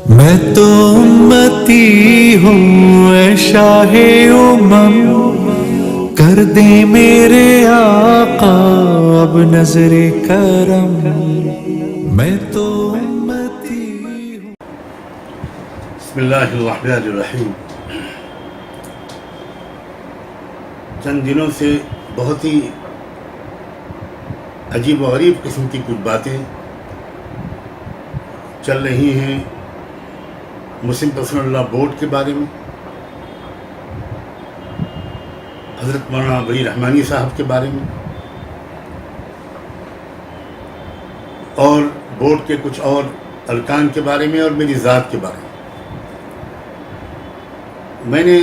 میں تو امتی ہوں اے شاہ کر دیں میرے آقا اب نظر کرم، میں تو امتی ہوں۔ بسم اللہ الرحمن الرحیم۔ چند دنوں سے بہت ہی عجیب و غریب قسم کی کچھ باتیں چل رہی ہیں مسلم پرسنل لا بورڈ کے بارے میں، حضرت مولانا ولی رحمانی صاحب کے بارے میں، اور بورڈ کے کچھ اور ارکان کے بارے میں، اور میری ذات کے بارے میں۔ میں نے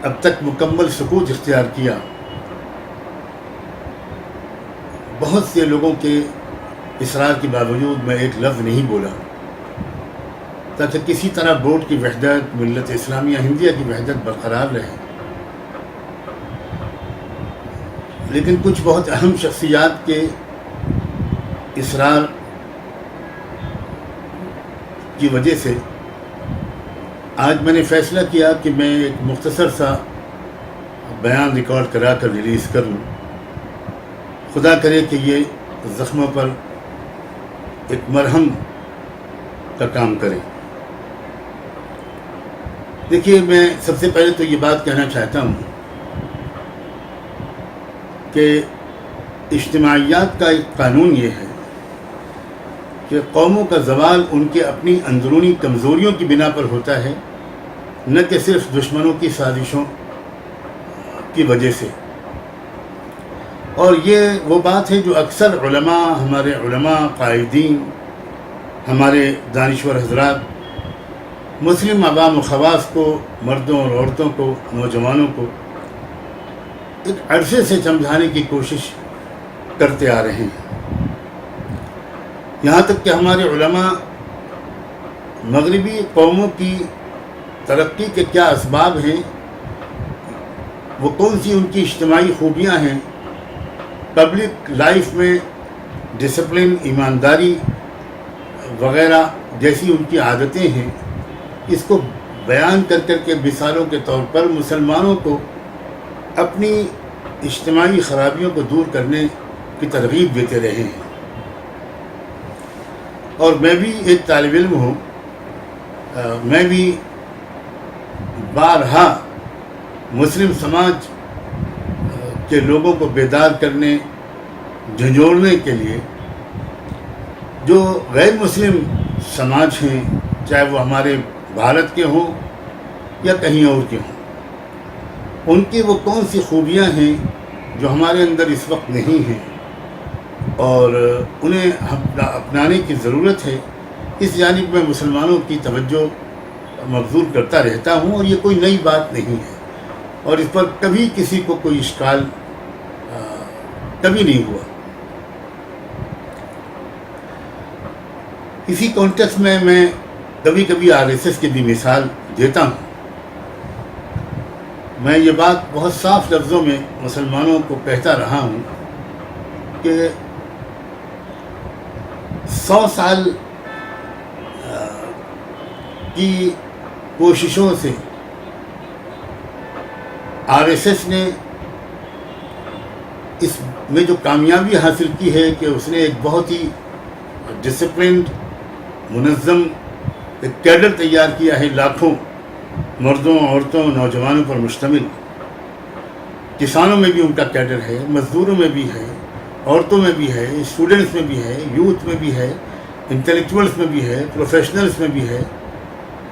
اب تک مکمل سکوت اختیار کیا، بہت سے لوگوں کے اصرار کے باوجود میں ایک لفظ نہیں بولا تاکہ کسی طرح بورڈ کی وحدت، ملت اسلامیہ ہندیہ کی وحدت برقرار رہے، لیکن کچھ بہت اہم شخصیات کے اصرار کی وجہ سے آج میں نے فیصلہ کیا کہ میں ایک مختصر سا بیان ریکارڈ کرا کر ریلیز کروں۔ خدا کرے کہ یہ زخموں پر ایک مرہم کا کام کرے۔ دیکھیے، میں سب سے پہلے تو یہ بات کہنا چاہتا ہوں کہ اجتماعیات کا ایک قانون یہ ہے کہ قوموں کا زوال ان کے اپنی اندرونی کمزوریوں کی بنا پر ہوتا ہے، نہ کہ صرف دشمنوں کی سازشوں کی وجہ سے۔ اور یہ وہ بات ہے جو اکثر علماء، ہمارے علماء، قائدین، ہمارے دانشور حضرات مسلم عوام و خواص کو، مردوں اور عورتوں کو، نوجوانوں کو ایک عرصے سے سمجھانے کی کوشش کرتے آ رہے ہیں، یہاں تک کہ ہمارے علماء مغربی قوموں کی ترقی کے کیا اسباب ہیں، وہ کون سی ان کی اجتماعی خوبیاں ہیں، پبلک لائف میں ڈسپلن، ایمانداری وغیرہ جیسی ان کی عادتیں ہیں، اس کو بیان کر کر کے مثالوں کے طور پر مسلمانوں کو اپنی اجتماعی خرابیوں کو دور کرنے کی ترغیب دیتے رہے ہیں۔ اور میں بھی ایک طالب علم ہوں، میں بھی بارہا مسلم سماج کے لوگوں کو بیدار کرنے، جھنجھوڑنے کے لیے جو غیر مسلم سماج ہیں، چاہے وہ ہمارے بھارت کے ہوں یا کہیں اور کے ہوں، ان کی وہ کون سی خوبیاں ہیں جو ہمارے اندر اس وقت نہیں ہیں اور انہیں اپنانے کی ضرورت ہے، اس جانب میں مسلمانوں کی توجہ مبذول کرتا رہتا ہوں، اور یہ کوئی نئی بات نہیں ہے، اور اس پر کبھی کسی کو کوئی اشکال کبھی نہیں ہوا۔ اسی کانٹیکسٹ میں کبھی کبھی RSS کی بھی مثال دیتا ہوں۔ میں یہ بات بہت صاف لفظوں میں مسلمانوں کو کہتا رہا ہوں کہ 100 سال کی کوششوں سے RSS نے اس میں جو کامیابی حاصل کی ہے کہ اس نے ایک بہت ہی ڈسپلنڈ، منظم ایک کیڈر تیار کیا ہے، لاکھوں مردوں، عورتوں، نوجوانوں پر مشتمل۔ کسانوں میں بھی ان کا کیڈر ہے، مزدوروں میں بھی ہے، عورتوں میں بھی ہے، اسٹوڈنٹس میں بھی ہے، یوتھ میں بھی ہے، انٹلیکچوئلس میں بھی ہے، پروفیشنلز میں بھی ہے،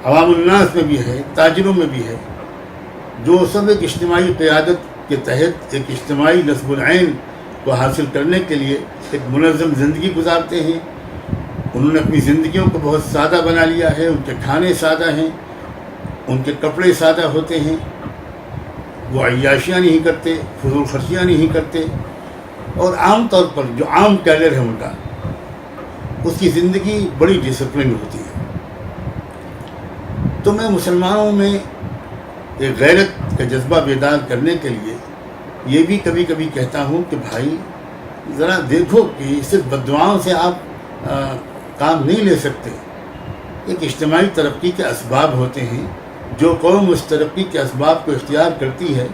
عوام الناس میں بھی ہے، تاجروں میں بھی ہے، جو سب ایک اجتماعی قیادت کے تحت ایک اجتماعی نصب العین کو حاصل کرنے کے لیے ایک منظم زندگی گزارتے ہیں۔ انہوں نے اپنی زندگیوں کو بہت سادہ بنا لیا ہے، ان کے کھانے سادہ ہیں، ان کے کپڑے سادہ ہوتے ہیں، وہ عیاشیاں نہیں کرتے، فضول خرچیاں نہیں کرتے، اور عام طور پر جو عام کیڈر ہے ان کا، اس کی زندگی بڑی ڈسپلن ہوتی ہے۔ تو میں مسلمانوں میں ایک غیرت کا جذبہ بیدار کرنے کے لیے یہ بھی کبھی کبھی کہتا ہوں کہ بھائی ذرا دیکھو کہ صرف بددعاؤں سے آپ کام نہیں لے سکتے، ایک اجتماعی ترقی کے اسباب ہوتے ہیں. جو قوم اس ترقی کے اسباب کو اختیار کرتی ہے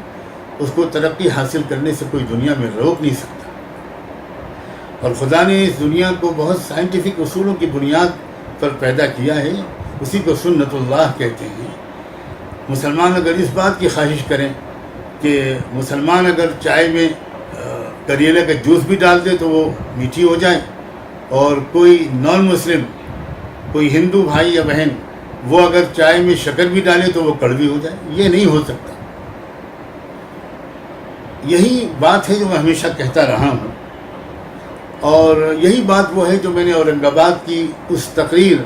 اس کو ترقی حاصل کرنے سے کوئی دنیا میں روک نہیں سکتا. اور خدا نے اس دنیا کو بہت سائنٹیفک اصولوں کی بنیاد پر پیدا کیا ہے. اسی کو سنت اللہ کہتے ہیں. مسلمان اگر اس بات کی خواہش کریں کہ مسلمان اگر چائے میں کریلے کا جوس بھی ڈال دے تو وہ میٹھی ہو جائے، اور کوئی نان مسلم، کوئی ہندو بھائی یا بہن وہ اگر چائے میں شکر بھی ڈالے تو وہ کڑوی ہو جائے، یہ نہیں ہو سکتا. یہی بات ہے جو میں ہمیشہ کہتا رہا ہوں، اور یہی بات وہ ہے جو میں نے اورنگ آباد کی اس تقریر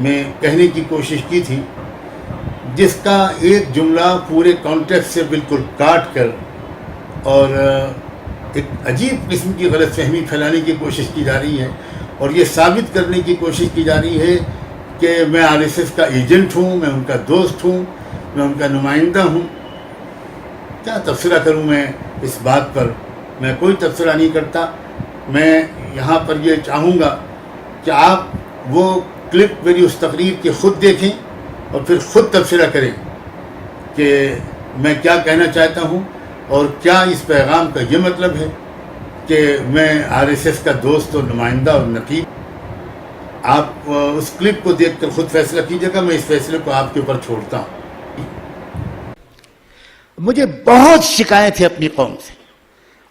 میں کہنے کی کوشش کی تھی، جس کا ایک جملہ پورے کانٹیکسٹ سے بالکل کاٹ کر اور ایک عجیب قسم کی غلط فہمی پھیلانے کی کوشش کی جا رہی ہے، اور یہ ثابت کرنے کی کوشش کی جا رہی ہے کہ میں آر ایس ایس کا ایجنٹ ہوں، میں ان کا دوست ہوں، میں ان کا نمائندہ ہوں. کیا تبصرہ کروں میں اس بات پر؟ میں کوئی تبصرہ نہیں کرتا. میں یہاں پر یہ چاہوں گا کہ آپ وہ کلپ میری اس تقریر کی خود دیکھیں اور پھر خود تبصرہ کریں کہ میں کیا کہنا چاہتا ہوں، اور کیا اس پیغام کا یہ مطلب ہے کہ میں آر ایس ایس کا دوست اور نمائندہ اور نقیب. آپ اس کلپ کو دیکھ کر خود فیصلہ کیجیے گا. میں اس فیصلے کو آپ کے اوپر چھوڑتا ہوں. مجھے بہت شکایت ہے اپنی قوم سے،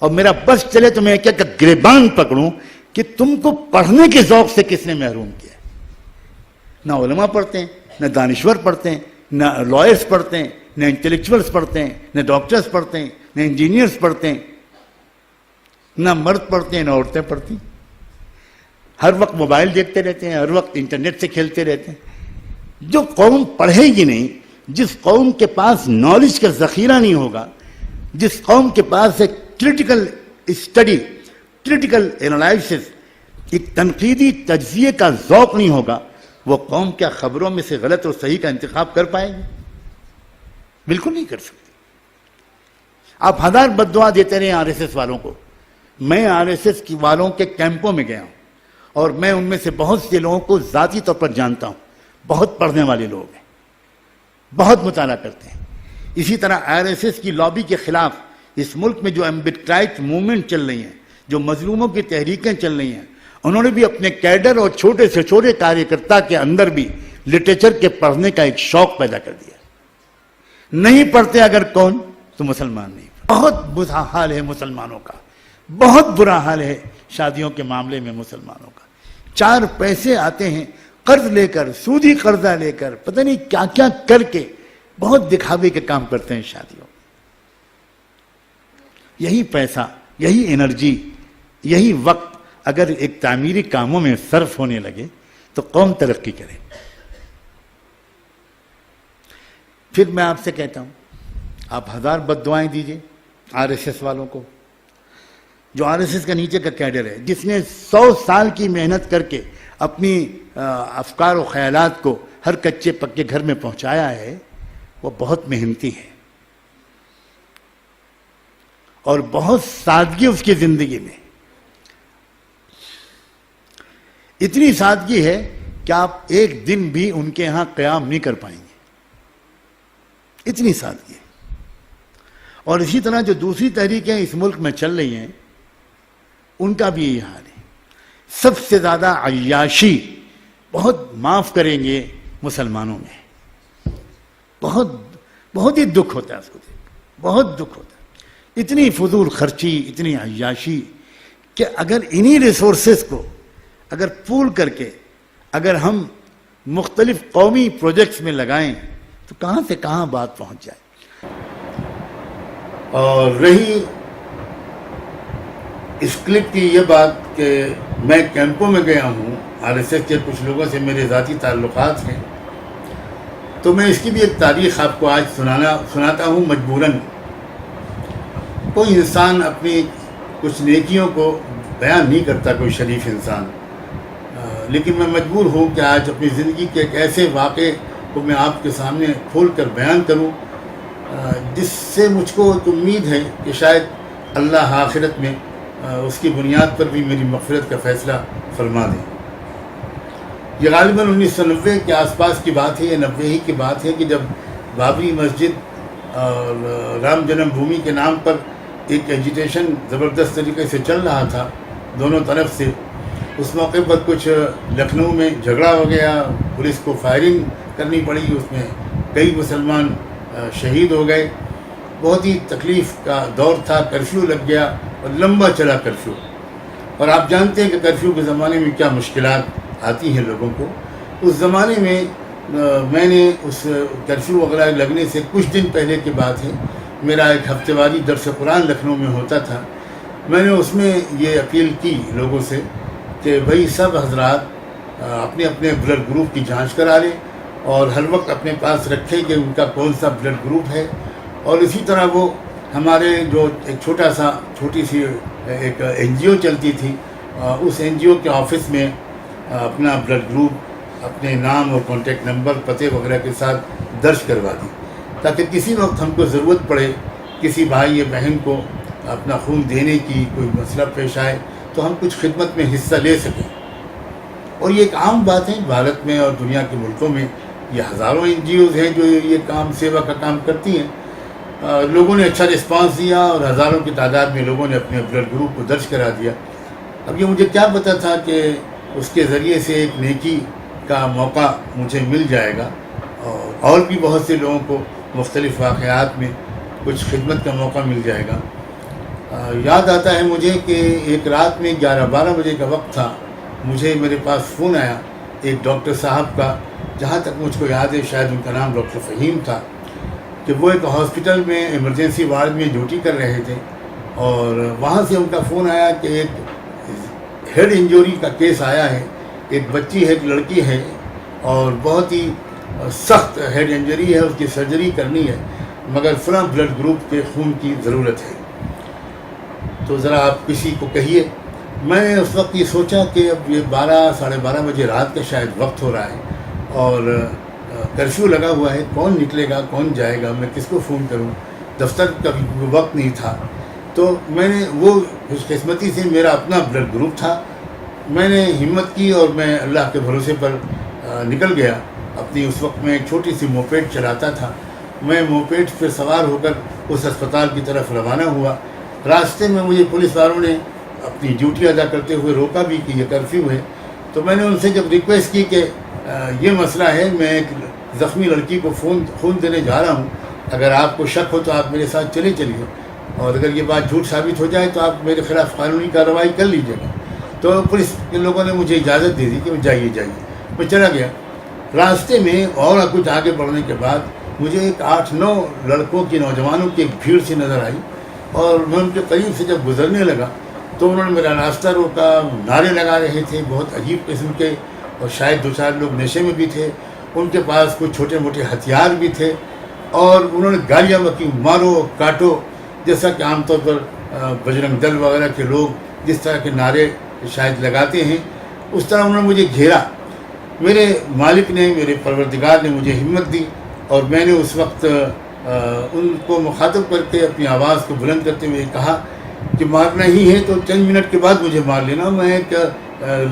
اور میرا بس چلے تو میں کیا کہ گریبان پکڑوں کہ تم کو پڑھنے کے ذوق سے کس نے محروم کیا. نہ علماء پڑھتے ہیں، نہ دانشور پڑھتے ہیں، نہ لائرز پڑھتے ہیں، نہ انٹلیکچوئلس پڑھتے ہیں، نہ ڈاکٹرز پڑھتے ہیں، نہ انجینئرز پڑھتے ہیں، نہ مرد پڑھتے ہیں نہ عورتیں پڑھتی. ہر وقت موبائل دیکھتے رہتے ہیں، ہر وقت انٹرنیٹ سے کھیلتے رہتے ہیں. جو قوم پڑھے گی نہیں، جس قوم کے پاس نالج کا ذخیرہ نہیں ہوگا، جس قوم کے پاس ایک کریٹیکل اسٹڈی، کریٹیکل انالائسس، ایک تنقیدی تجزیے کا ذوق نہیں ہوگا، وہ قوم کیا خبروں میں سے غلط اور صحیح کا انتخاب کر پائے گی؟ بالکل نہیں کر سکتی. آپ ہزار بد دعا دیتے رہے آر ایس ایس والوں کو. میں آر ایس ایس والوں کے کیمپوں میں گیا ہوں، اور میں ان میں سے بہت سے لوگوں کو ذاتی طور پر جانتا ہوں. بہت پڑھنے والے لوگ ہیں، بہت مطالعہ کرتے ہیں. اسی طرح آر ایس ایس کی لابی کے خلاف اس ملک میں جو ایمبٹ موومنٹ چل رہی ہیں، جو مظلوموں کی تحریکیں چل رہی ہیں، انہوں نے بھی اپنے کیڈر اور چھوٹے سے چھوٹے کاریہ کے اندر بھی لٹریچر کے پڑھنے کا ایک شوق پیدا کر دیا. نہیں پڑھتے اگر کون؟ تو مسلمان نہیں. بہت برا حال ہے مسلمانوں کا، بہت برا حال ہے شادیوں کے معاملے میں مسلمانوں کا. 4 پیسے آتے ہیں قرض لے کر، سودی قرضہ لے کر، پتہ نہیں کیا کیا کر کے بہت دکھاوے کے کام کرتے ہیں شادیوں. یہی پیسہ، یہی انرجی، یہی وقت اگر ایک تعمیری کاموں میں صرف ہونے لگے تو قوم ترقی کرے. پھر میں آپ سے کہتا ہوں، آپ ہزار بد دعائیں دیجئے آر ایس ایس والوں کو. جو آر ایس ایس کا نیچے کا کیڈر ہے، جس نے 100 سال کی محنت کر کے اپنی افکار و خیالات کو ہر کچے پکے گھر میں پہنچایا ہے، وہ بہت محنتی ہے، اور بہت سادگی اس کی زندگی میں. اتنی سادگی ہے کہ آپ ایک دن بھی ان کے ہاں قیام نہیں کر پائیں گے. اتنی سادگی ہے. اور اسی طرح جو دوسری تحریکیں اس ملک میں چل رہی ہیں، ان کا بھی یہی حال ہے. سب سے زیادہ عیاشی بہت معاف کریں گے مسلمانوں میں. بہت ہی دکھ ہوتا ہے اس کو دیکھ، بہت دکھ ہوتا ہے. اتنی فضول خرچی، اتنی عیاشی کہ اگر انہی ریسورسز کو اگر پول کر کے اگر ہم مختلف قومی پروجیکٹس میں لگائیں تو کہاں سے کہاں بات پہنچ جائے. اور رہی اس کلپ کی یہ بات کہ میں کیمپوں میں گیا ہوں، آر ایس ایس کے کچھ لوگوں سے میرے ذاتی تعلقات ہیں، تو میں اس کی بھی ایک تاریخ آپ کو آج سناتا ہوں مجبوراً. کوئی انسان اپنی کچھ نیکیوں کو بیان نہیں کرتا، کوئی شریف انسان، لیکن میں مجبور ہوں کہ آج اپنی زندگی کے ایک ایسے واقعے کو میں آپ کے سامنے کھول کر بیان کروں جس سے مجھ کو ایک امید ہے کہ شاید اللہ آخرت میں اس کی بنیاد پر بھی میری مغفرت کا فیصلہ فرما دے. یہ غالباً 1990 کے آس پاس کی بات ہے یا 90 ہی کی بات ہے کہ جب بابری مسجد اور رام جنم بھومی کے نام پر ایک ایجیٹیشن زبردست طریقے سے چل رہا تھا دونوں طرف سے. اس موقع پر کچھ لکھنؤ میں جھگڑا ہو گیا, پولیس کو فائرنگ کرنی پڑی, اس میں کئی مسلمان شہید ہو گئے. بہت ہی تکلیف کا دور تھا. کرفیو لگ گیا اور لمبا چلا کرفیو, اور آپ جانتے ہیں کہ کرفیو کے زمانے میں کیا مشکلات آتی ہیں لوگوں کو. اس زمانے میں میں نے اس کرفیو وغیرہ لگنے سے کچھ دن پہلے کی بات ہے, میرا ایک ہفتے واری درس قرآن لکھنؤ میں ہوتا تھا. میں نے اس میں یہ اپیل کی لوگوں سے کہ بھائی سب حضرات اپنے اپنے بلڈ گروپ کی جانچ کرا لیں اور ہر وقت اپنے پاس رکھیں کہ ان کا کون سا بلڈ گروپ ہے. اور اسی طرح وہ ہمارے جو ایک چھوٹی سی ایک این جی او چلتی تھی, اس این جی او کے آفس میں اپنا بلڈ گروپ اپنے نام اور کانٹیکٹ نمبر پتے وغیرہ کے ساتھ درج کروا دی, تاکہ کسی وقت ہم کو ضرورت پڑے کسی بھائی یا بہن کو اپنا خون دینے کی, کوئی مسئلہ پیش آئے تو ہم کچھ خدمت میں حصہ لے سکیں. اور یہ ایک عام بات ہے بھارت میں اور دنیا کے ملکوں میں. یہ ہزاروں این جی اوز ہیں جو یہ کام سیوا کا کام کرتی ہیں. لوگوں نے اچھا رسپانس دیا اور ہزاروں کی تعداد میں لوگوں نے اپنے بلڈ گروپ کو درج کرا دیا. اب یہ مجھے کیا پتہ تھا کہ اس کے ذریعے سے ایک نیکی کا موقع مجھے مل جائے گا, اور بھی بہت سے لوگوں کو مختلف واقعات میں کچھ خدمت کا موقع مل جائے گا. یاد آتا ہے مجھے کہ ایک رات میں 11-12 بجے کا وقت تھا, مجھے میرے پاس فون آیا ایک ڈاکٹر صاحب کا, جہاں تک مجھ کو یاد ہے شاید ان کا نام ڈاکٹر فہیم تھا, کہ وہ ایک ہاسپٹل میں ایمرجنسی وارڈ میں ڈیوٹی کر رہے تھے, اور وہاں سے ان کا فون آیا کہ ایک ہیڈ انجری کا کیس آیا ہے, ایک بچی ہے, ایک لڑکی ہے, اور بہت ہی سخت ہیڈ انجری ہے, اس کی سرجری کرنی ہے, مگر فلاں بلڈ گروپ کے خون کی ضرورت ہے, تو ذرا آپ کسی کو کہیے. میں نے اس وقت یہ سوچا کہ اب یہ 12-12:30 بجے رات کا شاید وقت ہو رہا ہے, اور کرفیو لگا ہوا ہے, کون نکلے گا, کون جائے گا, میں کس کو فون کروں, دفتر کا بھی وقت نہیں تھا. تو میں نے وہ خوش قسمتی سے میرا اپنا بلڈ گروپ تھا, میں نے ہمت کی اور میں اللہ کے بھروسے پر نکل گیا. اپنی اس وقت میں ایک چھوٹی سی موپیڈ چلاتا تھا, میں موپیڈ پہ سوار ہو کر اس اسپتال کی طرف روانہ ہوا. راستے میں مجھے پولیس والوں نے اپنی ڈیوٹی ادا کرتے ہوئے روکا بھی کہ یہ کرفیو ہے. تو میں نے ان سے جب ریکویسٹ کی کہ یہ مسئلہ ہے, میں ایک زخمی لڑکی کو خون دینے جا رہا ہوں, اگر آپ کو شک ہو تو آپ میرے ساتھ چلیے, اور اگر یہ بات جھوٹ ثابت ہو جائے تو آپ میرے خلاف قانونی کارروائی کر لیجیے گا. تو پولیس کے لوگوں نے مجھے اجازت دے دی کہ جائیے. میں چلا گیا. راستے میں اور کچھ آگے بڑھنے کے بعد مجھے ایک 8-9 لڑکوں کی, نوجوانوں کی ایک بھیڑ سی نظر آئی, اور میں ان کے قریب سے جب گزرنے لگا تو انہوں نے میرا راستہ روکا, نعرے لگا رہے تھے بہت عجیب قسم کے, اور شاید 2-4 لوگ نشے میں بھی تھے, ان کے پاس کچھ چھوٹے موٹے ہتھیار بھی تھے, اور انہوں نے گالیاں بکی, مارو کاٹو, جیسا کہ عام طور پر بجرنگ دل وغیرہ کے لوگ جس طرح کے نعرے شاید لگاتے ہیں, اس طرح انہوں نے مجھے گھیرا. میرے مالک نے, میرے پروردگار نے مجھے ہمت دی, اور میں نے اس وقت ان کو مخاطب کر کے اپنی آواز کو بلند کرتے ہوئے کہا کہ مارنا ہی ہے تو چند منٹ کے بعد مجھے مار لینا. میں ایک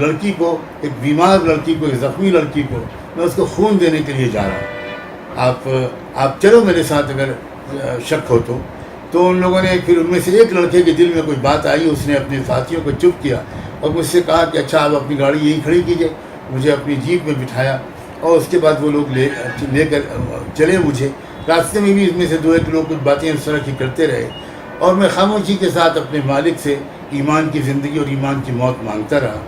لڑکی کو, ایک بیمار لڑکی کو, ایک زخمی لڑکی کو, میں اس کو خون دینے کے لیے جا رہا ہوں, آپ چلو میرے ساتھ اگر شک ہو تو. تو ان لوگوں نے پھر ان میں سے ایک لڑکے کے دل میں کوئی بات آئی, اس نے اپنے ساتھیوں کو چپ کیا اور مجھ سے کہا کہ اچھا آپ اپنی گاڑی یہیں کھڑی کیجیے. مجھے اپنی جیپ میں بٹھایا, اور اس کے بعد وہ لوگ لے کر چلے مجھے. راستے میں بھی اس میں سے 2-1 لوگ کچھ باتیں اس طرح کی کرتے رہے, اور میں خاموشی کے ساتھ اپنے مالک سے ایمان کی زندگی اور ایمان کی موت مانگتا رہا.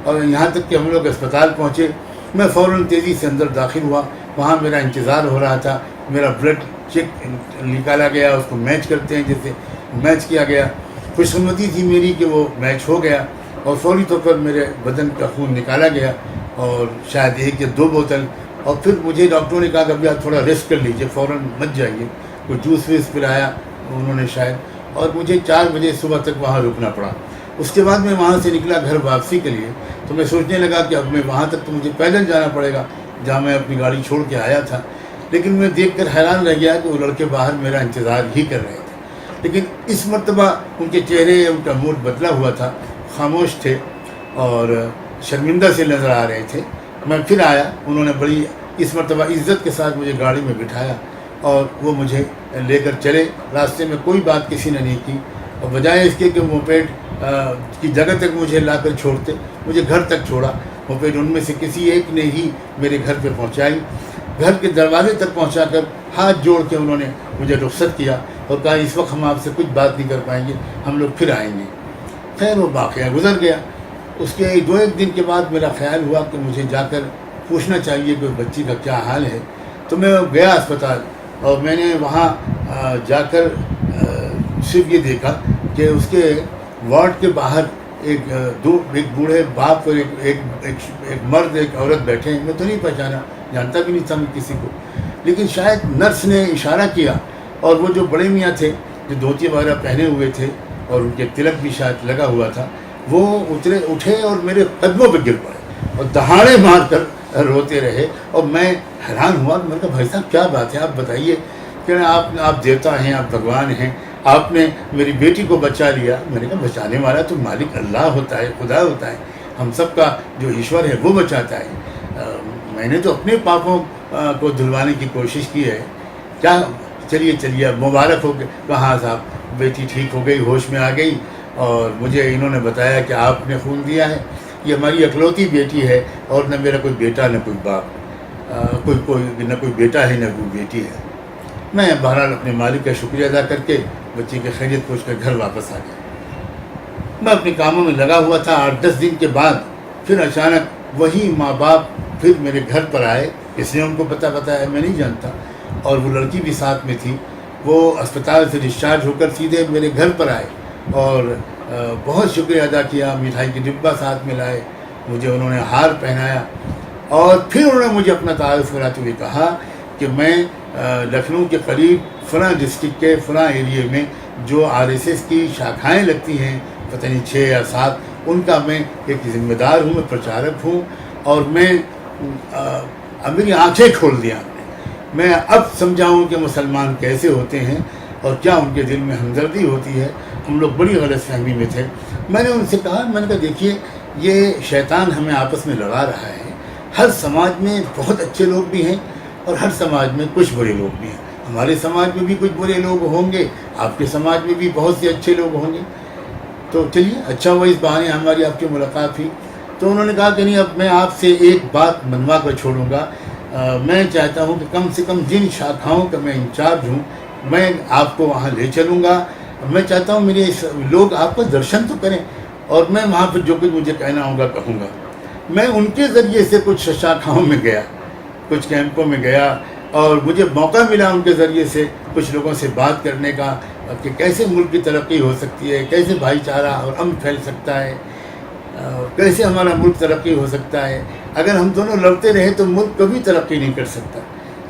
اور یہاں تک کہ ہم لوگ اسپتال پہنچے, میں فوراً تیزی سے اندر داخل ہوا. وہاں میرا انتظار ہو رہا تھا, میرا بلڈ چیک نکالا گیا, اس کو میچ کرتے ہیں جیسے میچ کیا گیا. خوش قسمتی تھی میری کہ وہ میچ ہو گیا, اور فوری طور پر میرے بدن کا خون نکالا گیا, اور شاید 1 یا 2 بوتل. اور پھر مجھے ڈاکٹروں نے کہا کہ ابھی آپ تھوڑا ریسٹ کر لیجیے, فوراً مت جائیے. کوئی جوس ویس پلایا انہوں نے شاید, اور مجھے 4 بجے صبح تک وہاں رکنا پڑا. اس کے بعد میں وہاں سے نکلا گھر واپسی کے لیے, تو میں سوچنے لگا کہ اب میں وہاں تک تو مجھے پیدل جانا پڑے گا جہاں میں اپنی گاڑی چھوڑ کے آیا تھا. لیکن میں دیکھ کر حیران رہ گیا کہ وہ لڑکے باہر میرا انتظار ہی کر رہے تھے, لیکن اس مرتبہ ان کے چہرے, ان کا موڈ بدلا ہوا تھا, خاموش تھے اور شرمندہ سے نظر آ رہے تھے. میں پھر آیا، انہوں نے بڑی اس مرتبہ عزت کے ساتھ مجھے گاڑی میں بٹھایا اور وہ مجھے لے کر چلے. راستے میں کوئی بات کسی نے نہیں کی، اور بجائے اس کے کہ موپیڈ کی جگہ تک مجھے لا کر چھوڑتے، مجھے گھر تک چھوڑا. موپیڈ ان میں سے کسی ایک نے ہی میرے گھر پہ پہنچائی. گھر کے دروازے تک پہنچا کر ہاتھ جوڑ کے انہوں نے مجھے رخصت کیا اور کہا اس وقت ہم آپ سے کچھ بات نہیں کر پائیں گے، ہم لوگ پھر آئیں گے. خیر وہ واقعہ گزر گیا. اس کے 2-1 دن کے بعد میرا خیال ہوا کہ مجھے جا کر پوچھنا چاہیے کہ بچی کا کیا حال ہے. تو میں گیا اسپتال اور میں نے وہاں جا کر صرف یہ دیکھا کہ اس کے وارڈ کے باہر ایک بوڑھے باپ اور ایک مرد ایک عورت بیٹھے ہیں. میں تو نہیں پہچانا، جانتا بھی نہیں تھا میں کسی کو، لیکن شاید نرس نے اشارہ کیا اور وہ جو بڑے میاں تھے جو دھوتی وغیرہ پہنے ہوئے تھے اور ان کے تلک بھی شاید لگا ہوا تھا، وہ اٹھے اور میرے قدموں پہ گر پڑے اور دہاڑے مار کر روتے رہے. اور میں حیران ہوا، میں نے کہا بھائی صاحب کیا بات ہے، آپ بتائیے. کہ آپ دیوتا ہیں، آپ بھگوان ہیں، آپ نے میری بیٹی کو بچا لیا. میں نے کہا بچانے والا تو مالک اللہ ہوتا ہے، خدا ہوتا ہے، ہم سب کا جو ایشور ہے وہ بچاتا ہے. میں نے تو اپنے پاپوں کو دھلوانے کی کوشش کی ہے. کیا چلیے اب مبارک ہو گئے. کہاں صاحب بیٹی ٹھیک ہو گئی، ہوش میں آ گئی، اور مجھے انہوں نے بتایا کہ آپ نے خون دیا ہے، یہ ہماری اکلوتی بیٹی ہے اور نہ میرا کوئی بیٹا نہ کوئی باپ، نہ کوئی بیٹا ہے نہ کوئی بیٹی ہے. میں بہرحال اپنے مالک کا شکریہ ادا کر کے بچی کی خیریت پوچھ کر گھر واپس آ گیا. میں اپنے کاموں میں لگا ہوا تھا. 8-10 دن کے بعد پھر اچانک وہی ماں باپ پھر میرے گھر پر آئے. اس نے ان کو بتایا میں نہیں جانتا، اور وہ لڑکی بھی ساتھ میں تھی. وہ اسپتال سے ڈسچارج ہو کر سیدھے میرے گھر پر آئے اور بہت شکریہ ادا کیا. مٹھائی کی ڈبہ ساتھ میں لائے، مجھے انہوں نے ہار پہنایا اور پھر انہوں نے مجھے اپنا تعارف کراتے ہوئے کہا کہ میں لکھنؤ کے قریب فلاں ڈسٹرکٹ کے فلاں ایریے میں جو RSS کی شاخائیں لگتی ہیں، پتہ نہیں 6 یا 7، ان کا میں ایک ذمہ دار ہوں، میں پرچارک ہوں، اور میں میری آنکھیں کھول دیا. میں اب سمجھاؤں کہ مسلمان کیسے ہوتے ہیں اور کیا ان کے دل میں ہمدردی ہوتی ہے. ہم لوگ بڑی غلط فہمی میں تھے. میں نے ان سے کہا، میں نے کہا دیکھیے یہ شیطان ہمیں آپس میں لڑا رہا ہے. ہر سماج میں بہت اچھے لوگ بھی ہیں اور ہر سماج میں کچھ برے لوگ بھی ہیں. ہمارے سماج میں بھی کچھ برے لوگ ہوں گے، آپ کے سماج میں بھی بہت سے اچھے لوگ ہوں گے. تو چلیے اچھا ہوا اس بہانے ہماری آپ کی ملاقات ہوئی. تو انہوں نے کہا کہ نہیں، اب میں آپ سے ایک بات منوا کر چھوڑوں گا. میں چاہتا ہوں کہ کم سے کم جن شاخاؤں کا میں انچارج ہوں میں آپ کو وہاں لے چلوں گا. میں چاہتا ہوں میرے لوگ آپ کا درشن تو کریں، اور میں وہاں پہ جو کچھ مجھے کہنا ہوگا کہوں گا. میں ان کے ذریعے سے کچھ شاخاؤں میں گیا، کچھ کیمپوں میں گیا، اور مجھے موقع ملا ان کے ذریعے سے کچھ لوگوں سے بات کرنے کا کہ کیسے ملک کی ترقی ہو سکتی ہے، کیسے بھائی چارہ اور امن پھیل سکتا ہے، کیسے ہمارا ملک ترقی ہو سکتا ہے. اگر ہم دونوں لڑتے رہے تو ملک کبھی ترقی نہیں کر سکتا.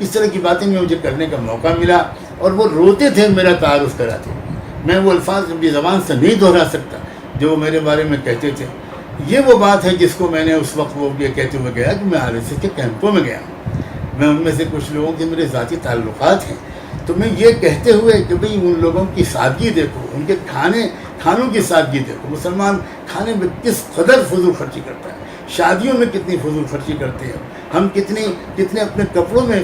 اس طرح کی باتیں مجھے کرنے کا موقع ملا، اور وہ روتے تھے میرا تعارف کراتے. میں وہ الفاظ اپنی زبان سے نہیں دہرا سکتا جو وہ میرے بارے میں کہتے تھے. یہ وہ بات ہے جس کو میں نے اس وقت وہ یہ کہتے ہوئے گیا کہ میں RSS کے کیمپوں میں گیا ہوں. میں ان میں سے کچھ لوگوں کے میرے ذاتی تعلقات ہیں. تو میں یہ کہتے ہوئے کہ بھئی ان لوگوں کی سادگی دیکھو، ان کے کھانوں کی سادگی دیکھو. مسلمان کھانے میں کس قدر فضول خرچی کرتا ہے، شادیوں میں کتنی فضول خرچی کرتے ہیں، ہم کتنے اپنے کپڑوں میں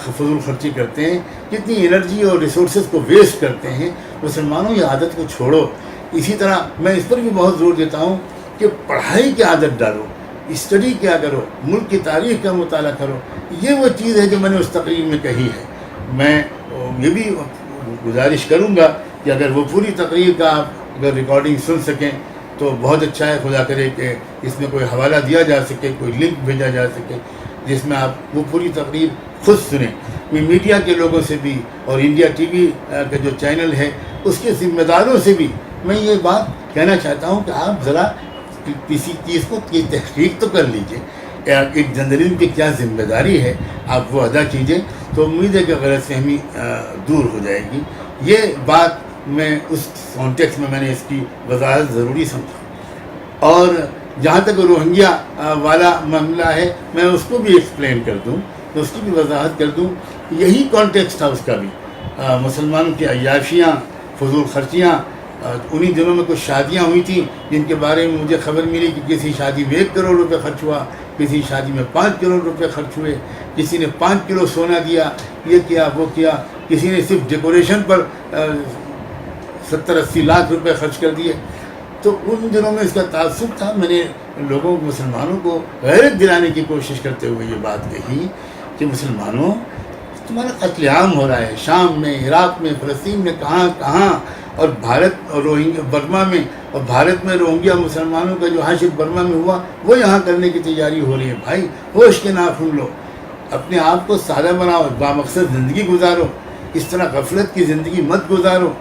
فضول خرچی کرتے ہیں، کتنی انرجی اور ریسورسز کو ویسٹ کرتے ہیں. مسلمانوں یہ عادت کو چھوڑو. اسی طرح میں اس پر بھی بہت زور دیتا ہوں کہ پڑھائی کی عادت ڈالو، اسٹڈی کیا کرو، ملک کی تاریخ کا مطالعہ کرو. یہ وہ چیز ہے جو میں نے اس تقریر میں کہی ہے. میں یہ بھی گزارش کروں گا کہ اگر وہ پوری تقریر کا آپ اگر ریکارڈنگ سن سکیں تو بہت اچھا ہے. خدا کرے کہ اس میں کوئی حوالہ دیا جا سکے، کوئی لنک بھیجا جا سکے جس میں آپ وہ پوری تقریر خود سنیں. میں میڈیا کے لوگوں سے بھی اور انڈیا TV کا جو چینل ہے اس کے ذمہ داروں سے بھی میں یہ بات کہنا چاہتا ہوں کہ آپ ذرا کسی چیز کو کی تحقیق تو کر لیجئے. ایک جرنلسٹ کی کیا ذمہ داری ہے آپ وہ ادا کیجئے. تو امید ہے کہ غلط فہمی دور ہو جائے گی. یہ بات میں اس کانٹیکس میں نے اس کی وضاحت ضروری سمجھا. اور جہاں تک روہنگیا والا معاملہ ہے میں اس کو بھی ایکسپلین کر دوں، تو اس کی بھی وضاحت کر دوں. یہی کانٹیکس تھا اس کا بھی. مسلمانوں کی عیاشیاں، فضول خرچیاں انہی دنوں میں کچھ شادیاں ہوئی تھیں جن کے بارے میں مجھے خبر ملی کہ کسی شادی میں 1 کروڑ روپے خرچ ہوا، کسی شادی میں 5 کروڑ روپے خرچ ہوئے، کسی نے 5 کلو سونا دیا، یہ کیا وہ کیا، کسی نے صرف ڈیکوریشن پر 70-80 لاکھ روپے خرچ کر دیے۔ تو ان دنوں میں اس کا تعصب تھا۔ میں نے لوگوں کو، مسلمانوں کو غیرت دلانے کی کوشش کرتے ہوئے یہ بات کہی کہ مسلمانوں، تمہارا قتل عام ہو رہا ہے شام میں، عراق میں، فلسطین میں، کہاں کہاں، اور بھارت اور برما میں، اور بھارت میں روہنگیا مسلمانوں کا جو حشر برما میں ہوا وہ یہاں کرنے کی تیاری ہو رہی ہے۔ بھائی ہوش کے ناخن لو، اپنے آپ کو سادہ بناؤ، بامقصد زندگی گزارو، اس طرح غفلت کی زندگی مت گزارو،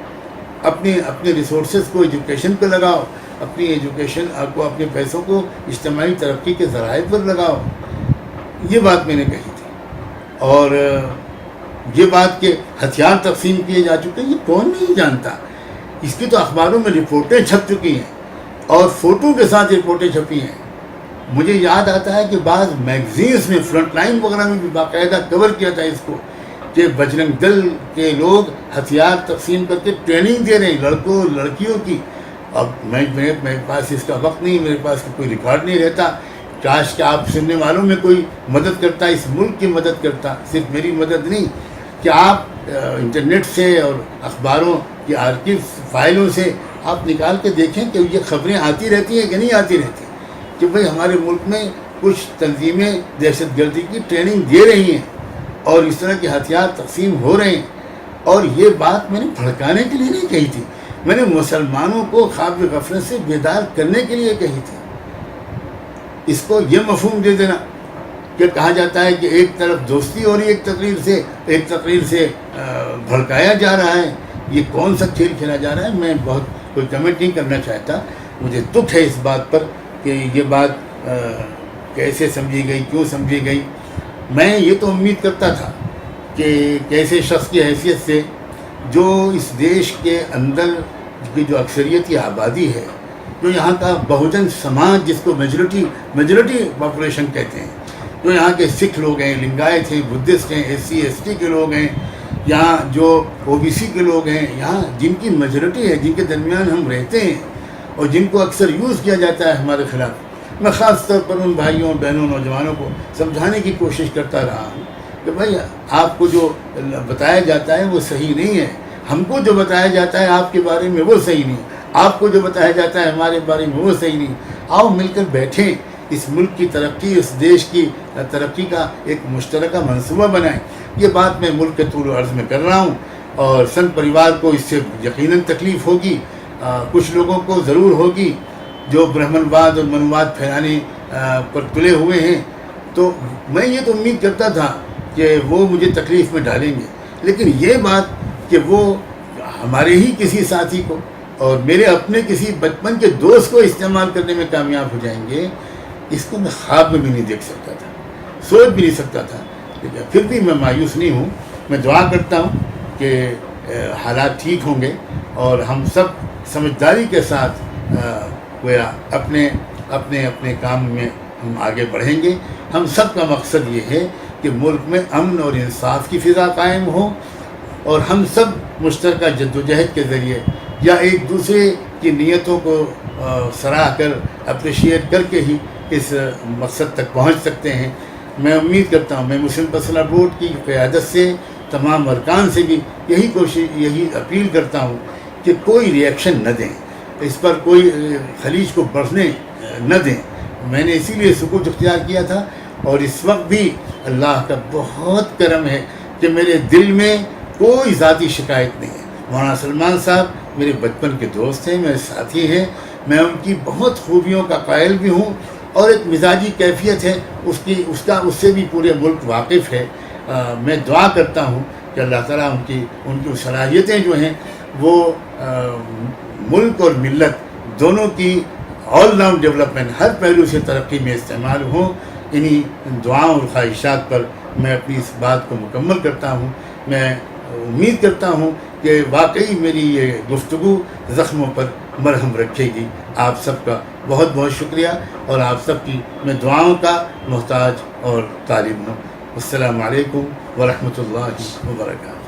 اپنے ریسورسز کو ایجوکیشن پہ لگاؤ، اپنی ایجوکیشن کو، اپنے پیسوں کو اجتماعی ترقی کے ذرائع پر لگاؤ۔ یہ بات میں نے کہی تھی۔ اور یہ بات کہ ہتھیار تقسیم کیے جا چکے ہیں، یہ کون نہیں جانتا؟ اس کی تو اخباروں میں رپورٹیں چھپ چکی ہیں اور فوٹو کے ساتھ رپورٹیں چھپی ہیں۔ مجھے یاد آتا ہے کہ بعض میگزینس میں، فرنٹ لائن وغیرہ میں بھی باقاعدہ کور کیا تھا اس کو کہ بجرنگ دل کے لوگ ہتھیار تقسیم کر کے ٹریننگ دے رہے ہیں لڑکوں لڑکیوں کی۔ اب میرے پاس اس کا وقت نہیں، میرے پاس کوئی ریکارڈ نہیں رہتا۔ کاش کہ آپ سننے والوں میں کوئی مدد کرتا، اس ملک کی مدد کرتا، صرف میری مدد نہیں، کہ آپ انٹرنیٹ سے اور اخباروں کی آرکیو فائلوں سے آپ نکال کے دیکھیں کہ یہ خبریں آتی رہتی ہیں کہ نہیں آتی رہتی، کہ بھئی ہمارے ملک میں کچھ تنظیمیں دہشت گردی کی ٹریننگ دے رہی ہیں اور اس طرح کے ہتھیار تقسیم ہو رہے ہیں۔ اور یہ بات میں نے بھڑکانے کے لیے نہیں کہی تھی، میں نے مسلمانوں کو خواب غفلت سے بیدار کرنے کے لیے کہی تھی۔ اس کو یہ مفہوم دے دینا کہ کہا جاتا ہے کہ ایک طرف دوستی ہو رہی ہے ایک تقریر سے بھڑکایا جا رہا ہے، یہ کون سا کھیل کھیلا جا رہا ہے؟ میں بہت کوئی کمنٹ نہیں کرنا چاہتا۔ مجھے دکھ ہے اس بات پر کہ یہ بات کیسے سمجھی گئی، کیوں سمجھی گئی۔ میں یہ تو امید کرتا تھا کہ کیسے شخص کی حیثیت سے جو اس دیش کے اندر کی جو اکثریتی آبادی ہے، جو یہاں کا بہوجن سماج جس کو میجورٹی پاپولیشن کہتے ہیں، جو یہاں کے سکھ لوگ ہیں، لنگایت ہیں، بدھسٹ ہیں، SC ST کے لوگ ہیں، یہاں جو OBC کے لوگ ہیں، یہاں جن کی میجورٹی ہے، جن کے درمیان ہم رہتے ہیں اور جن کو اکثر یوز کیا جاتا ہے ہمارے خلاف، میں خاص طور پر ان بھائیوں بہنوں نوجوانوں کو سمجھانے کی کوشش کرتا رہا ہوں کہ بھائی آپ کو جو بتایا جاتا ہے وہ صحیح نہیں ہے، ہم کو جو بتایا جاتا ہے آپ کے بارے میں وہ صحیح نہیں، آپ کو جو بتایا جاتا ہے ہمارے بارے میں وہ صحیح نہیں۔ آؤ مل کر بیٹھیں، اس ملک کی ترقی، اس دیش کی ترقی کا ایک مشترکہ منصوبہ بنائیں۔ یہ بات میں ملک کے طول و عرض میں کر رہا ہوں، اور سنت پریوار کو اس سے یقیناً تکلیف ہوگی، کچھ لوگوں کو ضرور ہوگی جو برہمن واد اور منواد پھیلانے پر تلے ہوئے ہیں۔ تو میں یہ تو امید کرتا تھا کہ وہ مجھے تکلیف میں ڈالیں گے، لیکن یہ بات کہ وہ ہمارے ہی کسی ساتھی کو اور میرے اپنے کسی بچپن کے دوست کو استعمال کرنے میں کامیاب ہو جائیں گے، اس کو میں خواب میں بھی نہیں دیکھ سکتا تھا، سوچ بھی نہیں سکتا تھا۔ لیکن پھر بھی میں مایوس نہیں ہوں، میں دعا کرتا ہوں کہ حالات ٹھیک ہوں گے اور ہم سب سمجھداری کے ساتھ گویا اپنے کام میں ہم آگے بڑھیں گے۔ ہم سب کا مقصد یہ ہے کہ ملک میں امن اور انصاف کی فضا قائم ہو، اور ہم سب مشترکہ جدوجہد کے ذریعے یا ایک دوسرے کی نیتوں کو سراہ کر اپریشیٹ کر کے ہی اس مقصد تک پہنچ سکتے ہیں۔ میں امید کرتا ہوں، میں مسلم پرسنل بورڈ کی قیادت سے، تمام ارکان سے بھی یہی اپیل کرتا ہوں کہ کوئی ریئیکشن نہ دیں، اس پر کوئی خلیج کو بڑھنے نہ دیں۔ میں نے اسی لیے سکوت اختیار کیا تھا، اور اس وقت بھی اللہ کا بہت کرم ہے کہ میرے دل میں کوئی ذاتی شکایت نہیں ہے۔ مولانا سلمان صاحب میرے بچپن کے دوست ہیں، میرے ساتھی ہیں، میں ان کی بہت خوبیوں کا قائل بھی ہوں، اور ایک مزاجی کیفیت ہے اس سے بھی پورے ملک واقف ہے۔ میں دعا کرتا ہوں کہ اللہ تعالیٰ ان کی صلاحیتیں جو ہیں وہ ملک اور ملت دونوں کی آل راؤنڈ ڈیولپمنٹ، ہر پہلو سے ترقی میں استعمال ہوں۔ انہی دعاؤں اور خواہشات پر میں اپنی اس بات کو مکمل کرتا ہوں۔ میں امید کرتا ہوں کہ واقعی میری یہ گفتگو زخموں پر مرہم رکھے گی۔ آپ سب کا بہت بہت شکریہ، اور آپ سب کی میں دعاؤں کا محتاج اور طالب ہوں۔ السلام علیکم ورحمۃ اللہ وبرکاتہ۔